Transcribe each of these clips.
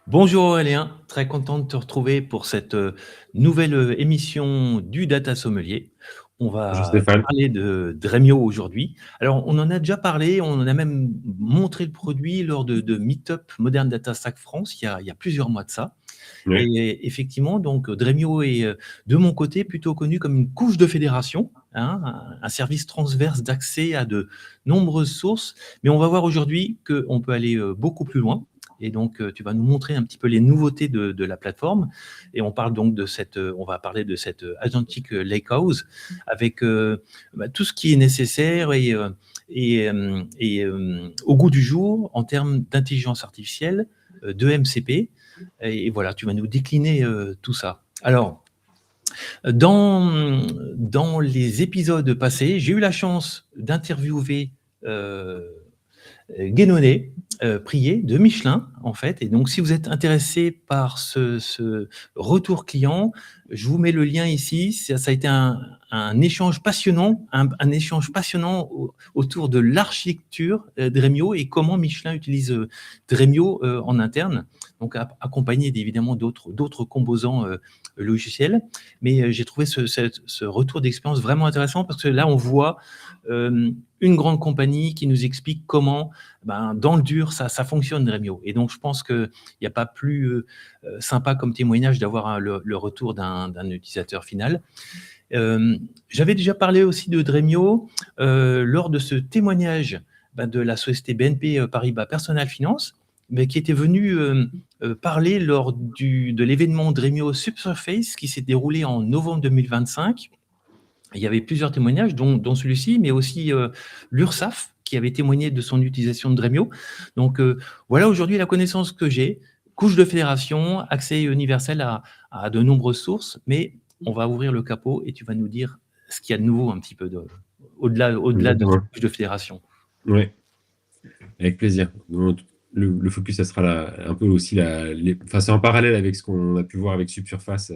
Bonjour Aurélien, très content de te retrouver pour cette nouvelle émission du Data Sommelier. On Bonjour va Stéphane. parler de Dremio aujourd'hui. Alors, on en a déjà parlé, on en a même montré le produit lors de Meetup Modern Data Stack France il y a plusieurs mois de ça. Ouais. Et effectivement, donc Dremio est de mon côté plutôt connu comme une couche de fédération, hein, un service transverse d'accès à de nombreuses sources. Mais on va voir aujourd'hui qu'on peut aller beaucoup plus loin. Et donc, tu vas nous montrer un petit peu les nouveautés de la plateforme. Et on parle donc on va parler de cette Agentic Lakehouse avec tout ce qui est nécessaire et au goût du jour en termes d'intelligence artificielle, de MCP. Et voilà, tu vas nous décliner tout ça. Alors, dans les épisodes passés, j'ai eu la chance d'interviewer euh, Guénonnet, Prié de Michelin, en fait. Et donc, si vous êtes intéressé par ce retour client, je vous mets le lien ici. Ça a été un échange passionnant, un échange passionnant autour de l'architecture Dremio et comment Michelin utilise Dremio en interne. Donc, accompagné évidemment d'autres composants logiciels. Mais j'ai trouvé ce retour d'expérience vraiment intéressant parce que là, on voit une grande compagnie qui nous explique comment dans le dur, ça fonctionne Dremio. Et donc, je pense qu'il n'y a pas plus sympa comme témoignage d'avoir le retour d'un utilisateur final. J'avais déjà parlé aussi de Dremio lors de ce témoignage de la société BNP Paribas Personal Finance, mais qui était venu parler lors de l'événement Dremio Subsurface qui s'est déroulé en novembre 2025. Il y avait plusieurs témoignages, dont celui-ci, mais aussi l'URSSAF, qui avait témoigné de son utilisation de Dremio. Donc, voilà aujourd'hui la connaissance que j'ai. Couche de fédération, accès universel à de nombreuses sources, mais on va ouvrir le capot et tu vas nous dire ce qu'il y a de nouveau un petit peu au-delà de cette Exactement. couche de fédération. Ouais, avec plaisir. Donc, le focus, ça sera un peu aussi enfin, c'est en parallèle avec ce qu'on a pu voir avec Subsurface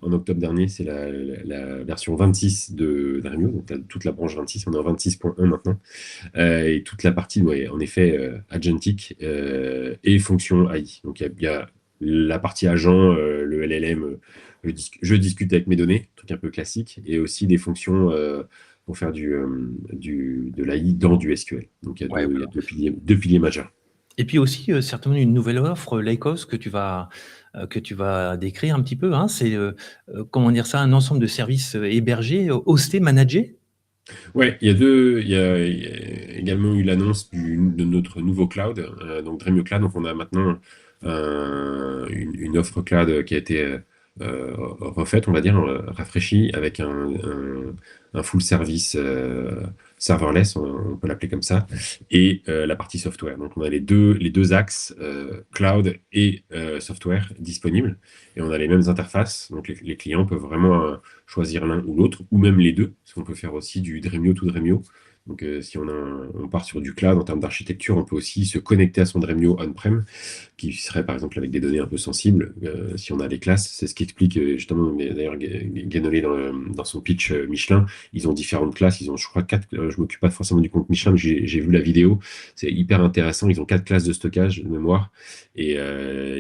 en octobre dernier. C'est la version 26 de Dremio, donc toute la branche 26. On est en 26.1 maintenant. Et toute la partie, ouais, en effet, agentic et fonction AI. Donc, il y a la partie agent, le LLM, je discute avec mes données, truc un peu classique, et aussi des fonctions pour faire de l'AI dans du SQL. Donc, Ouais, il y a voilà. deux piliers majeurs. Et puis aussi, certainement, une nouvelle offre, Lycos, que tu vas décrire un petit peu. Hein. C'est, comment dire ça, un ensemble de services hébergés, hostés, managés. Ouais, il y a également eu l'annonce de notre nouveau cloud, donc Dremio Cloud. Donc, on a maintenant une offre cloud qui a été refaite, on va dire, rafraîchie, avec un full service serverless, on peut l'appeler comme ça, et la partie software. Donc, on a les deux axes, cloud et software, disponibles, et on a les mêmes interfaces. Donc, les clients peuvent vraiment choisir l'un ou l'autre, ou même les deux, parce qu'on peut faire aussi du Dremio to Dremio. Donc, si on part sur du cloud en termes d'architecture, on peut aussi se connecter à son Dremio on-prem, qui serait par exemple avec des données un peu sensibles, si on a les classes. C'est ce qui explique justement, mais d'ailleurs, Guénolé dans son pitch Michelin, ils ont différentes classes. Ils ont, je crois, quatre. Je m'occupe pas forcément du compte Michelin, mais j'ai vu la vidéo. C'est hyper intéressant. Ils ont 4 classes de stockage de mémoire. Et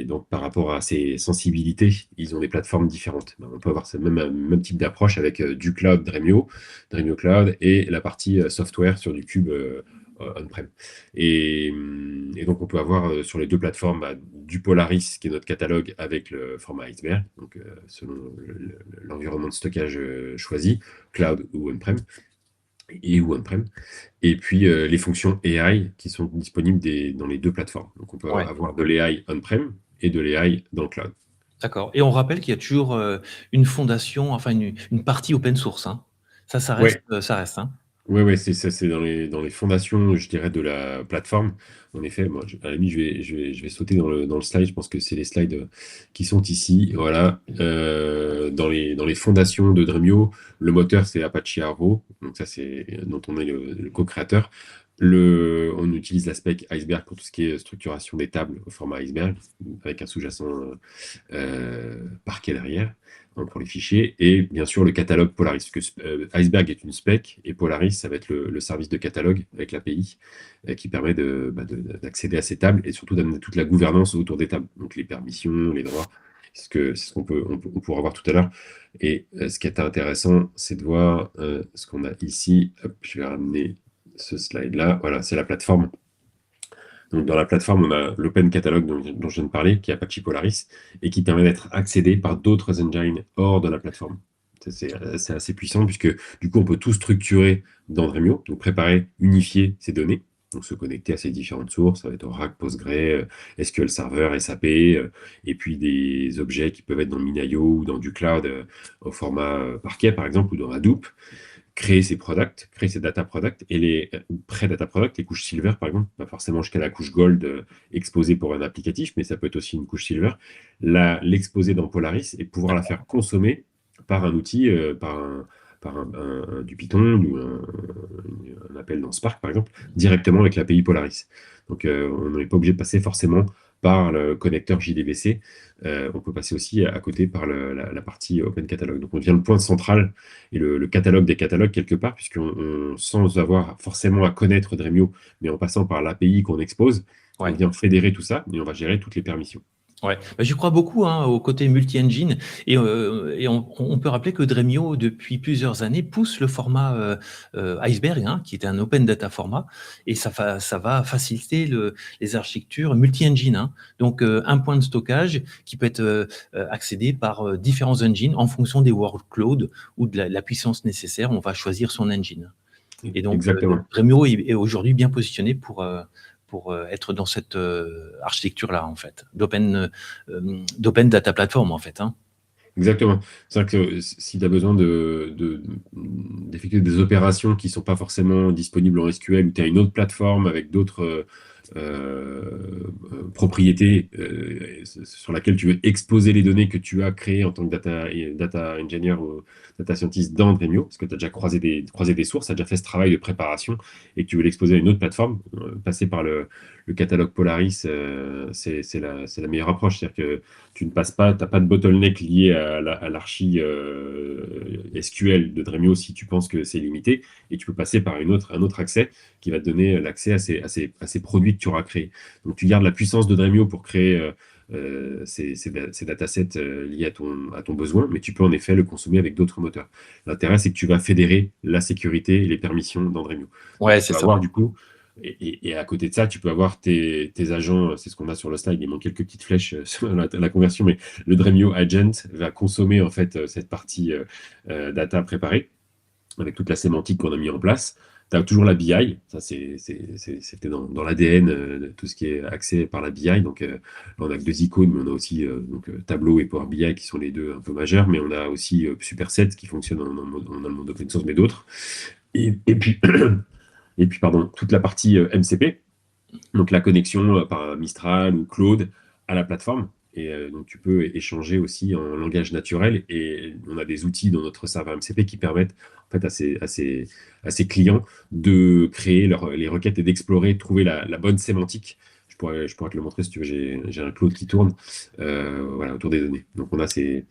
donc, par rapport à ces sensibilités, ils ont des plateformes différentes. Ben, on peut avoir ce même type d'approche avec du cloud Dremio, Dremio Cloud, et la partie software sur du cube on-prem. Et donc, on peut avoir sur les deux plateformes du Polaris, qui est notre catalogue, avec le format Iceberg, donc selon l'environnement de stockage choisi, cloud ou on-prem, ou on-prem. Et puis, les fonctions AI qui sont disponibles dans les deux plateformes. Donc, on peut Ouais, avoir de l'AI on-prem et de l'AI dans le cloud. d'accord. Et on rappelle qu'il y a toujours une fondation, enfin une partie open source. Hein. Ça reste, Ouais, ça reste. Hein. ouais, ouais, c'est ça, c'est dans les fondations, je dirais, de la plateforme. En effet, moi, à la limite, je vais sauter dans le slide. Je pense que c'est les slides qui sont ici. Voilà. Dans les fondations de Dremio, le moteur, c'est Apache Arrow. Donc, ça, c'est dont on est le co-créateur. On utilise la spec Iceberg pour tout ce qui est structuration des tables au format Iceberg, avec un sous-jacent parquet derrière pour les fichiers, et bien sûr le catalogue Polaris, parce que Iceberg est une spec, et Polaris, ça va être le service de catalogue avec l'API qui permet d'accéder à ces tables, et surtout d'amener toute la gouvernance autour des tables, donc les permissions, les droits, c'est ce on pourra voir tout à l'heure. Et ce qui est intéressant, c'est de voir ce qu'on a ici. Hop, je vais ramener ce slide-là. Voilà, c'est la plateforme. Donc, dans la plateforme, on a l'Open Catalog dont je viens de parler, qui est Apache Polaris, et qui permet d'être accédé par d'autres engines hors de la plateforme. C'est assez puissant, puisque du coup, on peut tout structurer dans Dremio, donc préparer, unifier ces données, donc se connecter à ces différentes sources, ça va être Oracle, Postgre, SQL Server, SAP, et puis des objets qui peuvent être dans Minayo ou dans du cloud au format Parquet, par exemple, ou dans Hadoop, créer ses products, créer ses data products, et les pré-data products, les couches silver par exemple, pas forcément jusqu'à la couche gold exposée pour un applicatif, mais ça peut être aussi une couche silver, l'exposer dans Polaris et pouvoir la faire consommer par un outil, du Python ou un appel dans Spark par exemple, directement avec l'API Polaris. Donc on n'est pas obligé de passer forcément par le connecteur JDBC, on peut passer aussi à côté par la partie Open Catalog. Donc on devient le point central et le catalogue des catalogues quelque part, sans avoir forcément à connaître Dremio, mais en passant par l'API qu'on expose, on vient fédérer tout ça et on va gérer toutes les permissions. Ouais, j'y crois beaucoup au côté multi-engine et on peut rappeler que Dremio depuis plusieurs années pousse le format Iceberg, qui est un open data format, et ça va faciliter les architectures multi-engine. Donc un point de stockage qui peut être accédé par différents engines en fonction des workloads ou de la puissance nécessaire. On va choisir son engine. Et donc Dremio est aujourd'hui bien positionné pour être dans cette architecture-là, en fait, d'open data platform, en fait. Exactement. C'est-à-dire que si tu as besoin d'effectuer des opérations qui ne sont pas forcément disponibles en SQL, ou tu as une autre plateforme avec d'autres propriétés sur laquelle tu veux exposer les données que tu as créées en tant que data engineer ou data scientist dans Dremio, parce que tu as déjà croisé des sources, tu as déjà fait ce travail de préparation et que tu veux l'exposer à une autre plateforme, passer par le catalogue Polaris, c'est la meilleure approche. C'est-à-dire que tu ne passes pas, tu n'as pas de bottleneck lié à l'archi SQL de Dremio si tu penses que c'est limité, et tu peux passer par un autre accès qui va te donner l'accès à ces produits que tu auras créés. Donc tu gardes la puissance de Dremio pour créer ces datasets liés à ton besoin, mais tu peux en effet le consommer avec d'autres moteurs. L'intérêt, c'est que tu vas fédérer la sécurité et les permissions dans Dremio. Ouais, c'est ça. Avoir, du coup, et à côté de ça, tu peux avoir tes agents, c'est ce qu'on a sur le slide, il manque quelques petites flèches sur la conversion, mais le Dremio Agent va consommer en fait cette partie data préparée, avec toute la sémantique qu'on a mis en place. Tu as toujours la BI, ça c'était dans l'ADN de tout ce qui est accès par la BI. Donc là, on a que deux icônes, mais on a aussi Tableau et Power BI qui sont les deux un peu majeurs, mais on a aussi Superset qui fonctionne dans le monde open source, mais d'autres. Et puis, pardon, toute la partie MCP, donc la connexion par Mistral ou Claude à la plateforme. Et donc, tu peux échanger aussi en langage naturel. Et on a des outils dans notre serveur MCP qui permettent en fait, à ces clients de créer les requêtes et d'explorer, de trouver la bonne sémantique. Je pourrais te le montrer si tu veux. J'ai un Claude qui tourne autour des données. Donc, on a ces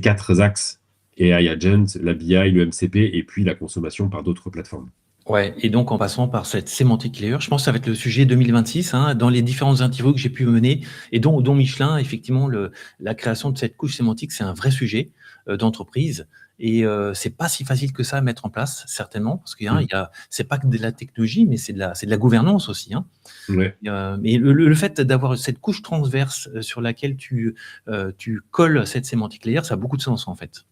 4 axes: AI Agent, la BI, le MCP, et puis la consommation par d'autres plateformes. Ouais, et donc en passant par cette semantic layer, je pense que ça va être le sujet 2026, dans les différentes interviews que j'ai pu mener, et dont Michelin, effectivement, la création de cette couche sémantique, c'est un vrai sujet d'entreprise, et c'est pas si facile que ça à mettre en place, certainement, parce que c'est pas que de la technologie, mais c'est de la gouvernance aussi. Ouais. Mais le fait d'avoir cette couche transverse sur laquelle tu colles cette semantic layer, ça a beaucoup de sens, en fait.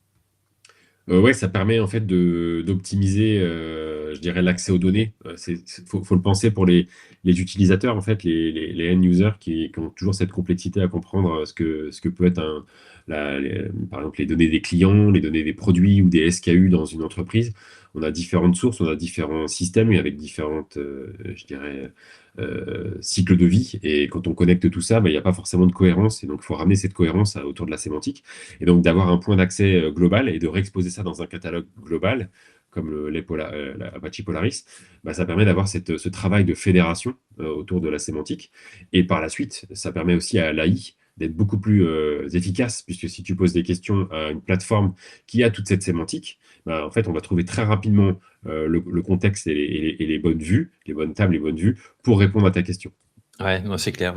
Ouais, ça permet en fait d'optimiser, je dirais, l'accès aux données. Faut le penser pour les utilisateurs, en fait, les end users qui ont toujours cette complexité à comprendre ce que peut être par exemple les données des clients, les données des produits ou des SKU dans une entreprise. On a différentes sources, on a différents systèmes et avec différentes, je dirais, cycles de vie. Et quand on connecte tout ça, il n'y a pas forcément de cohérence. Et donc, il faut ramener cette cohérence autour de la sémantique. Et donc, d'avoir un point d'accès global et de réexposer ça dans un catalogue global comme Apache Polaris, bah, ça permet d'avoir ce travail de fédération autour de la sémantique. Et par la suite, ça permet aussi à l'AI d'être beaucoup plus efficace, puisque si tu poses des questions à une plateforme qui a toute cette sémantique, bah, en fait, on va trouver très rapidement le contexte et les bonnes vues, les bonnes tables, les bonnes vues, pour répondre à ta question. Ouais, non, c'est clair.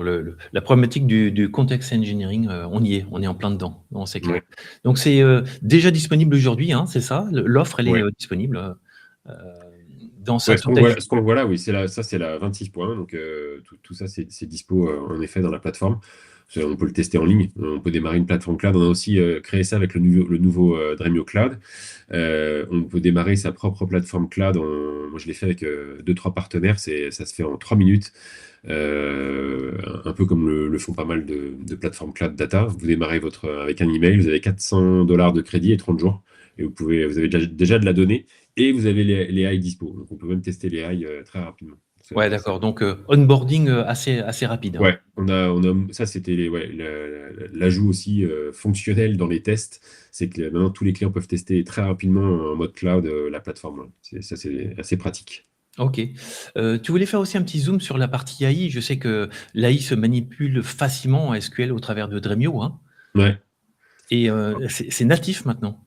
La problématique du context engineering, on est en plein dedans. Non, c'est clair. Ouais. Donc, c'est déjà disponible aujourd'hui, hein, c'est ça? L'offre, elle est Ouais. disponible dans sa Ouais, totalité. ce qu'on voit là, oui, ça c'est la 26.1, donc tout ça c'est dispo en effet dans la plateforme. On peut le tester en ligne, on peut démarrer une plateforme cloud. On a aussi créé ça avec le nouveau Dremio Cloud. On peut démarrer sa propre plateforme cloud. Moi je l'ai fait avec 2-3 partenaires, ça se fait en 3 minutes. Un peu comme le font pas mal de plateformes cloud data. Vous démarrez avec un email, vous avez $400 de crédit et 30 jours. Et vous avez déjà de la donnée et vous avez les AI dispo. Donc on peut même tester les AI très rapidement. Ouais, d'accord. Donc, onboarding assez rapide, hein. Ouais, ça c'était l'ajout aussi fonctionnel dans les tests, c'est que maintenant tous les clients peuvent tester très rapidement en mode cloud la plateforme. Ça c'est assez pratique. OK. Tu voulais faire aussi un petit zoom sur la partie AI. Je sais que l'AI se manipule facilement en SQL au travers de Dremio, hein, Ouais. et c'est natif maintenant.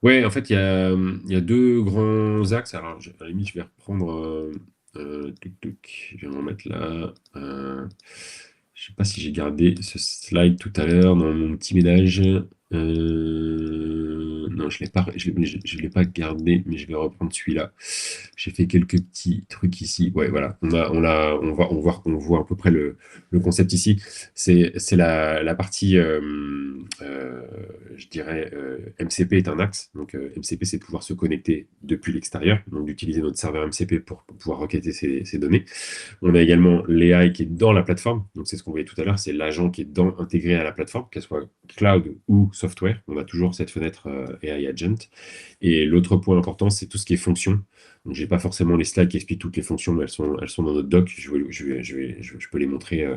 Ouais, en fait, il y a deux grands axes. Alors, à la limite, je vais reprendre. Je vais m'en mettre là. Je sais pas si j'ai gardé ce slide tout à l'heure dans mon petit ménage. Non, je l'ai pas gardé, mais je vais reprendre celui-là. J'ai fait quelques petits trucs ici. Ouais, voilà. On voit à peu près le concept ici. C'est la partie, je dirais, MCP est un axe. Donc, MCP, c'est de pouvoir se connecter depuis l'extérieur, donc d'utiliser notre serveur MCP pour pouvoir requêter ces données. On a également l'AI qui est dans la plateforme. Donc, c'est ce qu'on voyait tout à l'heure, c'est l'agent qui est intégré à la plateforme, qu'elle soit cloud ou software. On a toujours cette fenêtre AI Agent. Et l'autre point important, c'est tout ce qui est fonction. Donc, j'ai pas forcément les slides qui expliquent toutes les fonctions, mais elles sont dans notre doc. Je peux les montrer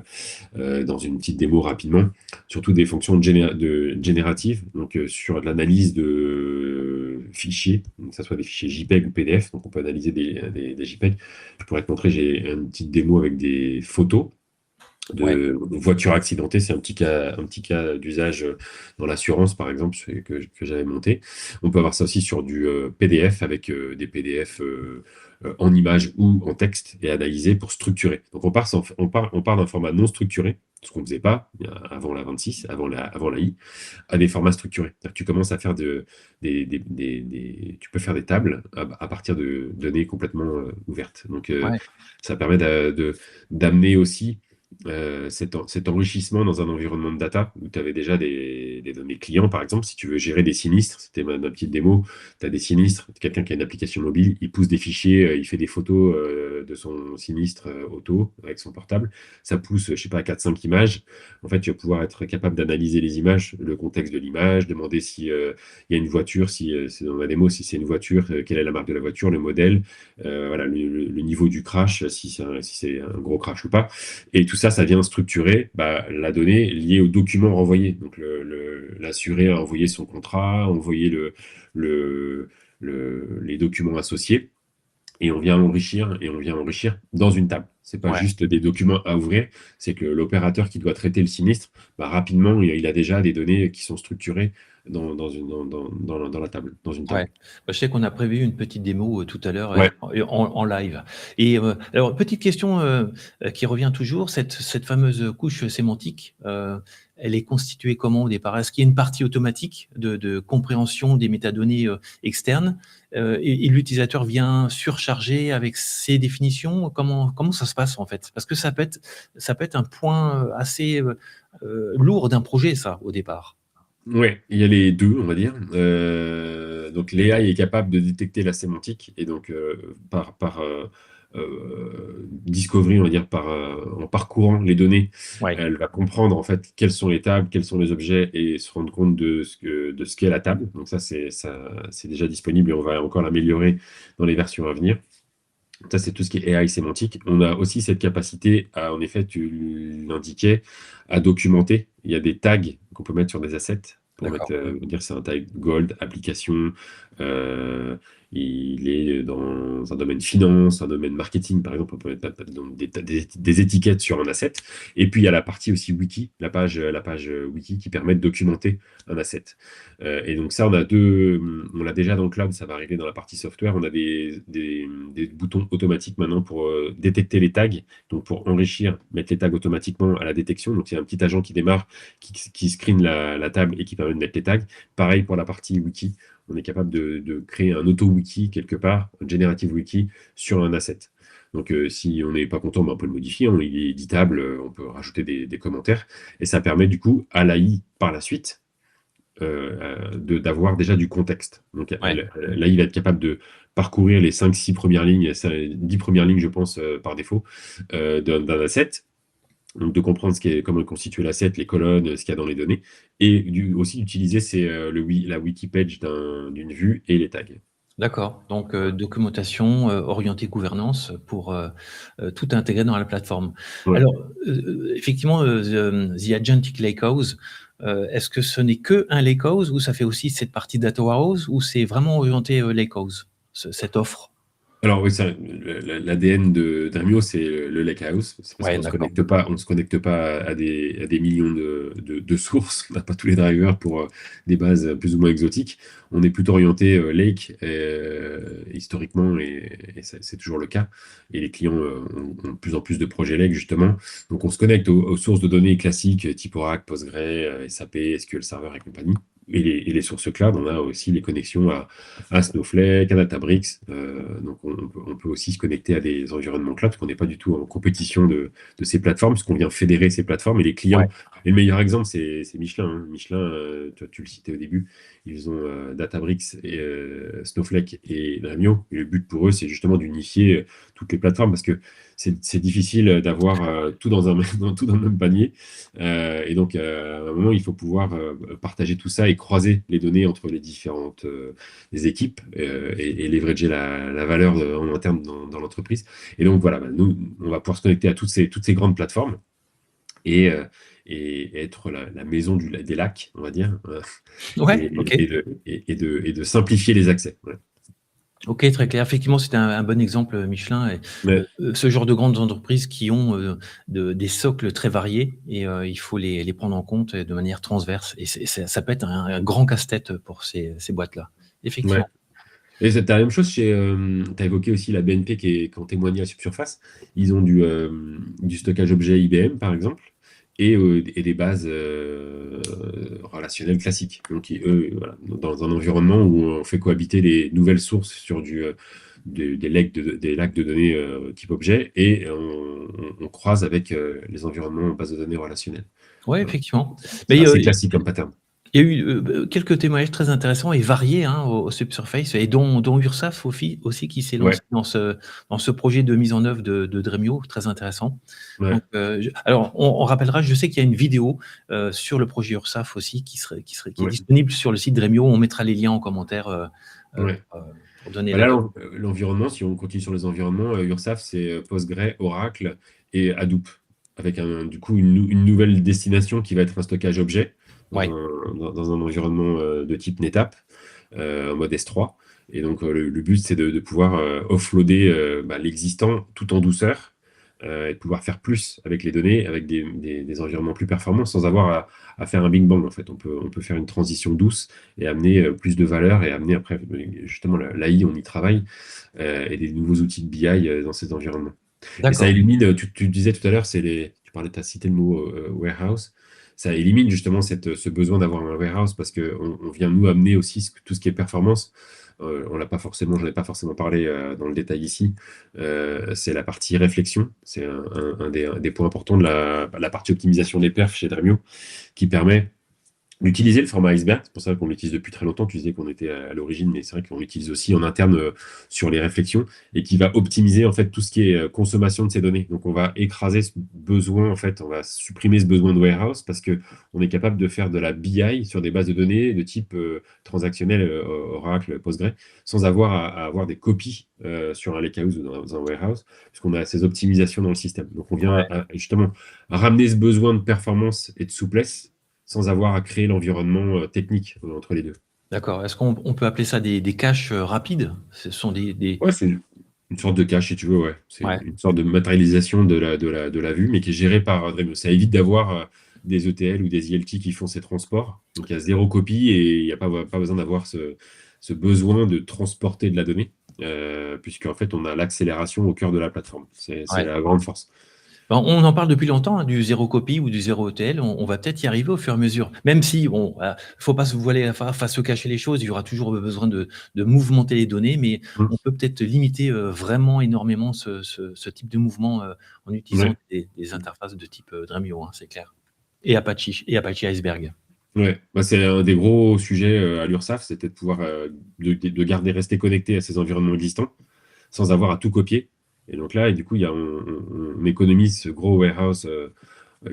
dans une petite démo rapidement. Surtout des fonctions génératives, donc sur de l'analyse de fichiers, que ce soit des fichiers JPEG ou PDF. Donc, on peut analyser des JPEG. Je pourrais te montrer, j'ai une petite démo avec des photos Ouais. de voitures accidentées. C'est un petit cas d'usage dans l'assurance, par exemple, que j'avais monté. On peut avoir ça aussi sur du PDF avec des PDF en images ou en texte et analysé pour structurer. Donc on part d'un format non structuré, ce qu'on ne faisait pas avant la 26, avant la I, à des formats structurés. C'est-à-dire que tu commences à faire tu peux faire des tables à partir de données complètement ouvertes. Donc Ouais. ça permet d'amener aussi cet enrichissement dans un environnement de data où tu avais déjà des données clients, par exemple, si tu veux gérer des sinistres, c'était ma petite démo, tu as des sinistres, quelqu'un qui a une application mobile, il pousse des fichiers, il fait des photos de son sinistre auto avec son portable, ça pousse, je sais pas, 4-5 images. En fait, tu vas pouvoir être capable d'analyser les images, le contexte de l'image, demander si il y a une voiture, si c'est dans la démo, si c'est une voiture, quelle est la marque de la voiture, le modèle, voilà, le niveau du crash, si c'est un gros crash ou pas. Et tout ça, ça vient structurer la donnée liée au document renvoyé. Donc l'assuré a envoyé son contrat, a envoyé le, les documents associés, et on vient enrichir dans une table. C'est pas Ouais. juste des documents à ouvrir, c'est que l'opérateur qui doit traiter le sinistre, rapidement, il a déjà des données qui sont structurées dans la table, dans une Ouais. table. Bah, je sais qu'on a prévu une petite démo, tout à l'heure, Ouais. en live, et alors petite question, qui revient toujours, cette fameuse couche sémantique, elle est constituée comment au départ? Est-ce qu'il y a une partie automatique de compréhension des métadonnées, externes, et l'utilisateur vient surcharger avec ses définitions? Comment ça se passe en fait? Parce que ça peut être un point, assez, lourd d'un projet ça, au départ. Ouais, il y a les deux, on va dire. Donc l'AI est capable de détecter la sémantique et donc discovery, on va dire en parcourant les données, Ouais. elle va comprendre en fait quelles sont les tables, quels sont les objets et se rendre compte de ce qu'est la table. Donc c'est déjà disponible et on va encore l'améliorer dans les versions à venir. Ça, c'est tout ce qui est AI sémantique. On a aussi cette capacité à, en effet, tu l'indiquais, à documenter. Il y a des tags qu'on peut mettre sur des assets pour D'accord. dire c'est un tag gold, application. il est dans un domaine finance, un domaine marketing, par exemple, on peut mettre donc des étiquettes sur un asset. Et puis, il y a la partie aussi wiki, la page wiki qui permet de documenter un asset. Et donc ça, on l'a déjà dans le cloud, ça va arriver dans la partie software. On a des boutons automatiques maintenant pour détecter les tags, donc pour enrichir, mettre les tags automatiquement à la détection. Donc il y a un petit agent qui démarre, qui screen la table et qui permet de mettre les tags. Pareil pour la partie wiki, on est capable de créer un auto-wiki quelque part, un generative wiki sur un asset. Donc, si on n'est pas content, ben, on peut le modifier, il est éditable, on peut rajouter des commentaires, et ça permet du coup à l'AI par la suite d'avoir déjà du contexte. Donc Ouais. l'AI va être capable de parcourir les 5-6 premières lignes, 10 premières lignes, je pense, par défaut, d'un asset. Donc de comprendre comment est constitué l'asset, les colonnes, ce qu'il y a dans les données, et aussi d'utiliser la wiki page d'une vue et les tags. D'accord. Donc, Voilà. documentation, orientée gouvernance pour, tout intégrer dans la plateforme. Ouais. Alors, effectivement, The Agentic Lakehouse, est-ce que ce n'est qu'un lakehouse ou ça fait aussi cette partie data warehouse ou c'est vraiment orienté, lakehouse, cette offre? Alors oui, l'ADN de Dremio, c'est le lakehouse. C'est parce Ouais, qu'on d'accord. on se connecte pas à des millions de sources. On n'a pas tous les drivers pour des bases plus ou moins exotiques. On est plutôt orienté lake historiquement, et c'est toujours le cas. Et les clients ont de plus en plus de projets lake justement. Donc on se connecte aux sources de données classiques type Oracle, Postgre, SAP, SQL Server et compagnie. Et les sources cloud, on a aussi les connexions à Snowflake, à Databricks. Donc, on peut aussi se connecter à des environnements cloud, parce qu'on n'est pas du tout en compétition de ces plateformes, puisqu'on vient fédérer ces plateformes. Et les Ouais. clients, et le meilleur exemple, c'est Michelin. Hein. Michelin, tu le citais au début, ils ont Databricks, et, Snowflake et Dremio. Et le but pour eux, c'est justement d'unifier toutes les plateformes, parce que c'est difficile d'avoir tout tout dans le même panier. Et donc, à un moment, il faut pouvoir partager tout ça et croiser les données entre les différentes des équipes et leverager la valeur en interne dans l'entreprise. Et donc voilà, bah, nous, on va pouvoir se connecter à toutes ces grandes plateformes et, euh, et être la maison des lacs, on va dire, Ouais, et, OK. et de simplifier les accès. Voilà. OK, très clair. Effectivement, c'était un bon exemple, Michelin et Mais, ce genre de grandes entreprises qui ont, des socles très variés et il faut les prendre en compte de manière transverse et ça peut être un grand casse-tête pour ces boîtes-là. ouais. Effectivement. Et c'est la même chose chez. Tu as évoqué aussi la BNP qui en témoignait à Subsurface. Ils ont du stockage objet IBM, par exemple, et des bases relationnelles classiques. Donc, eux, voilà, dans un environnement où on fait cohabiter les nouvelles sources sur des lacs de données type objet, et on croise avec les environnements en base de données relationnelles. Ouais, Voilà. effectivement. C'est Mais, assez classique comme pattern. il y a eu, quelques témoignages très intéressants et variés, hein, au Subsurface et dont Ursaf aussi qui s'est lancé Ouais, dans ce projet de mise en œuvre de Dremio, très intéressant. ouais, Donc, alors on rappellera, je sais qu'il y a une vidéo, sur le projet Ursaf aussi qui est ouais, disponible sur le site Dremio. On mettra les liens en commentaire, ouais. heu, pour donner Bah la là, doc. l'environnement, si on continue sur les environnements, URSAF, c'est Postgre, Oracle et Hadoop, avec du coup une nouvelle destination qui va être un stockage objet dans Ouais, un environnement de type NetApp, en mode S3. Et donc, le but, c'est de pouvoir offloader bah, l'existant tout en douceur, et de pouvoir faire plus avec les données, avec des environnements plus performants, sans avoir à faire un bing bang. En fait, on peut faire une transition douce et amener plus de valeur, et amener après, justement, l'AI, on y travaille, et des nouveaux outils de BI dans ces environnements. Et ça d'accord. élimine, tu disais tout à l'heure, tu as cité le mot warehouse. Ça élimine justement ce besoin d'avoir un warehouse, parce qu'on vient nous amener aussi tout ce qui est performance. J'en ai pas forcément parlé dans le détail ici. C'est la partie réflexion. C'est un des points importants de la partie optimisation des perfs chez Dremio, qui permet d'utiliser le format iceberg. C'est pour ça qu'on l'utilise depuis très longtemps. Tu disais qu'on était à l'origine, mais c'est vrai qu'on l'utilise aussi en interne sur les réflexions, et qui va optimiser en fait tout ce qui est consommation de ces données. Donc on va écraser ce besoin, en fait, on va supprimer ce besoin de warehouse, parce que on est capable de faire de la BI sur des bases de données de type transactionnel, Oracle, Postgre, sans avoir à avoir des copies sur un lakehouse ou dans un warehouse, puisqu'on a ces optimisations dans le système. Donc on vient justement à ramener ce besoin de performance et de souplesse, sans avoir à créer l'environnement technique entre les deux. D'accord. Est-ce qu'on peut appeler ça des caches rapides? Ce sont des... Ouais, c'est une sorte de cache, si tu veux, ouais. C'est Ouais, une sorte de matérialisation de la vue, mais qui est gérée par Dremio. Ça évite d'avoir des ETL ou des ILT qui font ces transports. Donc, il y a zéro copie et il n'y a pas besoin d'avoir ce besoin de transporter de la donnée, puisqu'en fait, on a l'accélération au cœur de la plateforme. C'est ouais. la grande force. Ben, on en parle depuis longtemps, hein, du zéro copie ou du zéro ETL. On va peut-être y arriver au fur et à mesure. Même si, bon, faut pas se voiler, se cacher les choses. Il y aura toujours besoin de mouvementer les données, mais Mm. on peut peut-être limiter vraiment énormément ce type de mouvement en utilisant Ouais. des interfaces de type Dremio, hein, c'est clair. Et Apache Iceberg. Ouais, bah, c'est un des gros sujets à l'URSSAF, c'était de pouvoir de garder, rester connecté à ces environnements existants sans avoir à tout copier. Et donc là, et du coup, on économise ce gros warehouse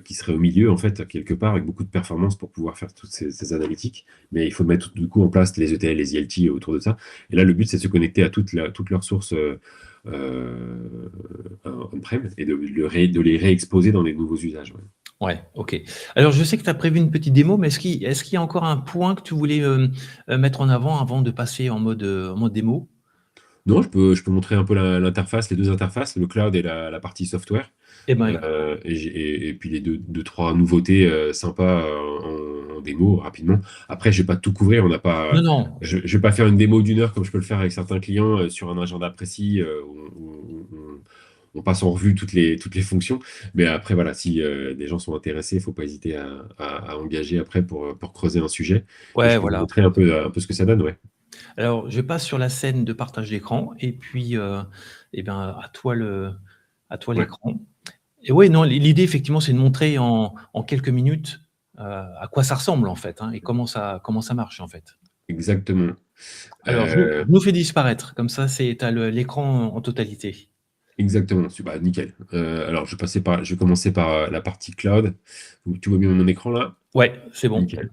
qui serait au milieu, en fait, quelque part, avec beaucoup de performance pour pouvoir faire toutes ces analytiques. Mais il faut mettre du coup en place les ETL, les ILT autour de ça. Et là, le but, c'est de se connecter à toutes leurs sources on-prem et de les réexposer dans des nouveaux usages. Ouais. Ouais, ok. Alors, je sais que tu as prévu une petite démo, mais est-ce qu'il y a encore un point que tu voulais mettre en avant de passer en mode démo? Non, je peux montrer un peu l'interface, les deux interfaces, le cloud et la partie software. Eh ben, écoute. Et puis les deux, trois nouveautés sympas en démo rapidement. Après, je vais pas tout couvrir. On n'a pas, Non, non. je vais pas faire une démo d'une heure comme je peux le faire avec certains clients sur un agenda précis où on passe en revue toutes les fonctions. Mais après, voilà, si des gens sont intéressés, il faut pas hésiter à engager après pour creuser un sujet. Et Ouais, je peux vous voilà. montrer un peu ce que ça donne, ouais. Alors, je passe sur la scène de partage d'écran et puis, eh ben, à toi Ouais, l'écran. Et oui, non, l'idée, effectivement, c'est de montrer en quelques minutes à quoi ça ressemble, en fait, hein, et comment ça marche, en fait. exactement. Alors, je Euh, nous fais disparaître, comme ça, tu as l'écran en totalité. Exactement, bah, nickel. Alors, je vais commencer par la partie cloud. Tu vois bien mon écran là? Ouais, c'est bon. Nickel.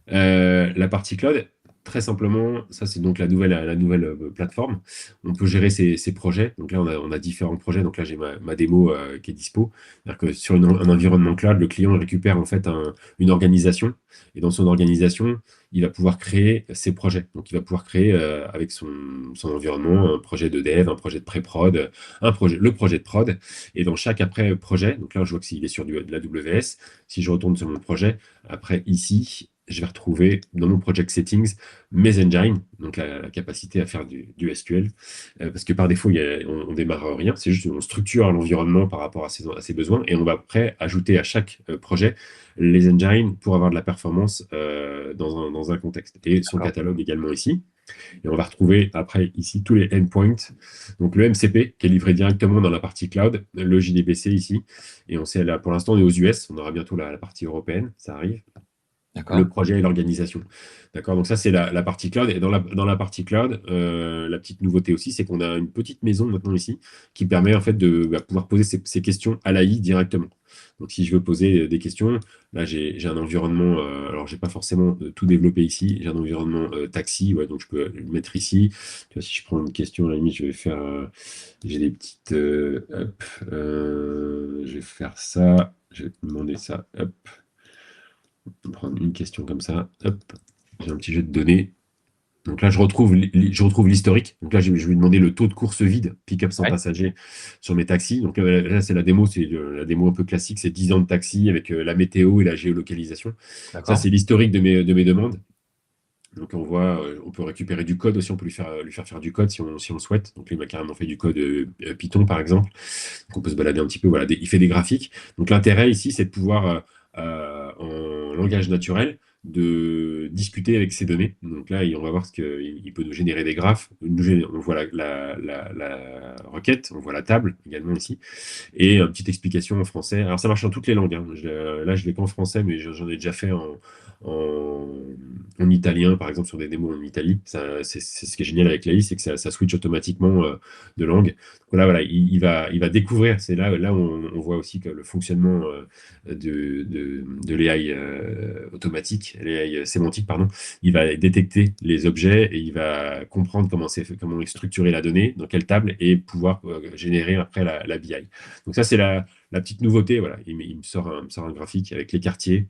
La partie cloud, très simplement, ça c'est donc la nouvelle plateforme. On peut gérer ses projets. Donc là, on a différents projets. Donc là, j'ai ma démo qui est dispo. C'est-à-dire que sur un environnement cloud, le client récupère en fait une organisation. Et dans son organisation, il va pouvoir créer ses projets. Donc il va pouvoir créer avec son environnement un projet de dev, un projet de pré-prod, le projet de prod. Et dans chaque après projet, donc là, je vois que s'il est sur de la WS, si je retourne sur mon projet, après ici, je vais retrouver dans mon project settings mes engines, donc la capacité à faire du SQL, parce que par défaut, on démarre rien, c'est juste on structure l'environnement par rapport à ses besoins, et on va après ajouter à chaque projet les engines pour avoir de la performance dans un contexte, et son D'accord. catalogue également ici. Et on va retrouver après ici tous les endpoints, donc le MCP qui est livré directement dans la partie cloud, le JDBC ici, et on sait là pour l'instant on est aux US, on aura bientôt la partie européenne, ça arrive, le D'accord. projet et l'organisation. D'accord, donc ça c'est la partie cloud. Et dans la partie cloud, la petite nouveauté aussi, c'est qu'on a une petite maison maintenant ici qui permet en fait de pouvoir poser ces questions à l'AI directement. Donc si je veux poser des questions, là j'ai un environnement, alors j'ai pas forcément tout développé ici, j'ai un environnement taxi, ouais, donc je peux le mettre ici. Tu vois, si je prends une question, à la limite, je vais faire, j'ai des petites, hop, je vais faire ça, je vais demander ça, hop. On va prendre une question comme ça. Hop, j'ai un petit jeu de données. Donc là, je retrouve l'historique. Donc là, je vais lui demander le taux de course vide, pick-up sans Ouais, passager sur mes taxis. Donc là, c'est la démo, c'est la démo un peu classique, c'est 10 ans de taxi avec la météo et la géolocalisation. Ça, d'accord. c'est l'historique de mes demandes. Donc on voit, on peut récupérer du code aussi, on peut lui faire faire du code si on le souhaite. Donc lui, il m'a carrément fait du code Python, par exemple. Donc on peut se balader un petit peu, voilà, il fait des graphiques. Donc l'intérêt ici, c'est de pouvoir, en langage naturel, de discuter avec ces données. Donc là, on va voir ce qu'il peut nous générer des graphes. On voit la requête, on voit la table également ici, et une petite explication en français. Alors ça marche dans toutes les langues, hein. Là, je l'ai qu'en français, mais j'en ai déjà fait en, en italien, par exemple, sur des démos en Italie. C'est ce qui est génial avec l'AI, c'est que ça switch automatiquement de langue. Donc là, voilà, il va découvrir. C'est là où on voit aussi que le fonctionnement de l'AI automatique, l'AI sémantique, pardon, il va détecter les objets et il va comprendre comment est structurée la donnée, dans quelle table, et pouvoir générer après la BI. Donc ça, c'est la petite nouveauté. Voilà, il me sort un graphique avec les quartiers,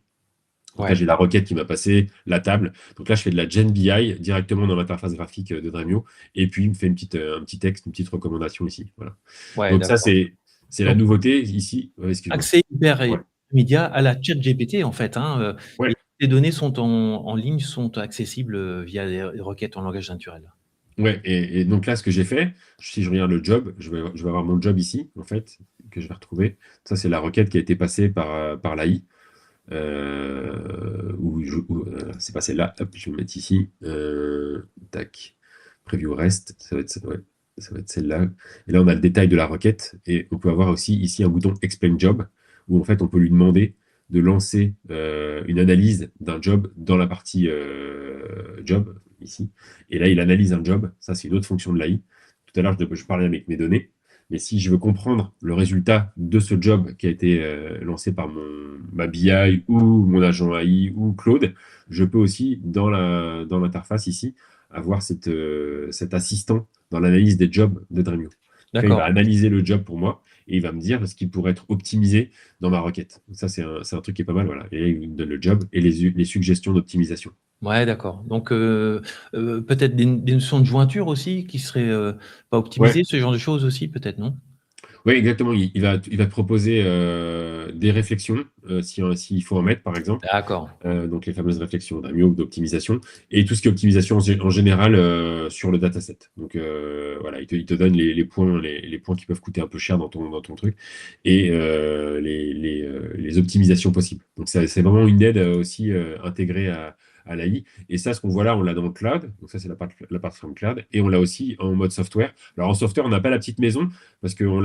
Donc là, Ouais, j'ai la requête qui m'a passé, la table. Donc là, je fais de la Gen BI directement dans l'interface graphique de Dremio. Et puis, il me fait un petit texte, une petite recommandation ici. Voilà. ouais, Donc ça, d'accord. c'est la Donc, nouveauté ici. Ouais, excuse-moi. accès hyper Ouais. immédiat à la chat GPT, en fait, hein, et Ouais. les données sont en ligne, sont accessibles via des requêtes en langage naturel. Ouais. Et donc là, ce que j'ai fait, si je regarde le job, je vais avoir mon job ici, en fait, que je vais retrouver. Ça, c'est la requête qui a été passée par l'AI. C'est pas celle-là. Hop, je vais me mettre ici. Tac. Preview REST. Ouais, ça va être celle-là. Et là, on a le détail de la requête. Et on peut avoir aussi ici un bouton Explain Job, où en fait, on peut lui demander de lancer une analyse d'un job dans la partie job, ici. Et là, il analyse un job. Ça, c'est une autre fonction de l'AI. Tout à l'heure, je parlais avec mes données. Mais si je veux comprendre le résultat de ce job qui a été lancé par ma BI ou mon agent AI ou Claude, je peux aussi, dans l'interface ici, avoir cet assistant dans l'analyse des jobs de Dremio. Donc là, il va D'accord. analyser le job pour moi et il va me dire ce qui pourrait être optimisé dans ma requête. Donc ça, c'est un truc qui est pas mal. Voilà. Et là, il me donne le job et les suggestions d'optimisation. Ouais, d'accord. Donc, peut-être des notions de jointure aussi qui seraient pas Ouais, optimisées, ce genre de choses aussi, peut-être, non? oui, exactement. Il va te proposer des réflexions, s'il faut en mettre, par exemple. D'accord. Donc les fameuses réflexions d'Amio ou d'optimisation, et tout ce qui est optimisation en général sur le dataset. Donc voilà, il te donne les points, les points qui peuvent coûter un peu cher dans ton truc, et les optimisations possibles. Donc c'est vraiment une aide aussi intégrée à l'AI. Et ça, ce qu'on voit là, on l'a dans le cloud. Donc ça, c'est la plateforme cloud. Et on l'a aussi en mode software. Alors en software, on n'a pas la petite maison, parce qu'on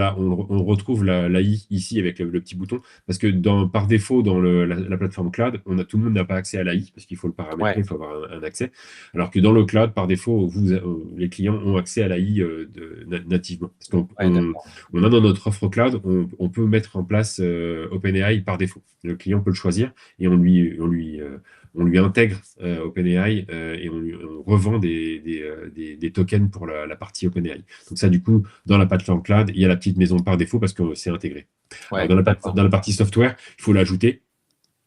retrouve l'AI ici avec le petit bouton. Parce que par défaut, dans la plateforme cloud, tout le monde n'a pas accès à l'AI parce qu'il faut le paramétrer, Ouais, il faut avoir un accès. Alors que dans le cloud, par défaut, les clients ont accès à l'AI nativement. Parce qu'on ouais, d'accord. on a dans notre offre cloud, on peut mettre en place OpenAI par défaut. Le client peut le choisir et on lui intègre OpenAI et on revend des tokens pour la partie OpenAI. Donc ça, du coup, dans la plateforme cloud, il y a la petite maison par défaut parce que c'est intégré. Alors, Ouais, dans la, d'accord. dans la partie software, il faut l'ajouter.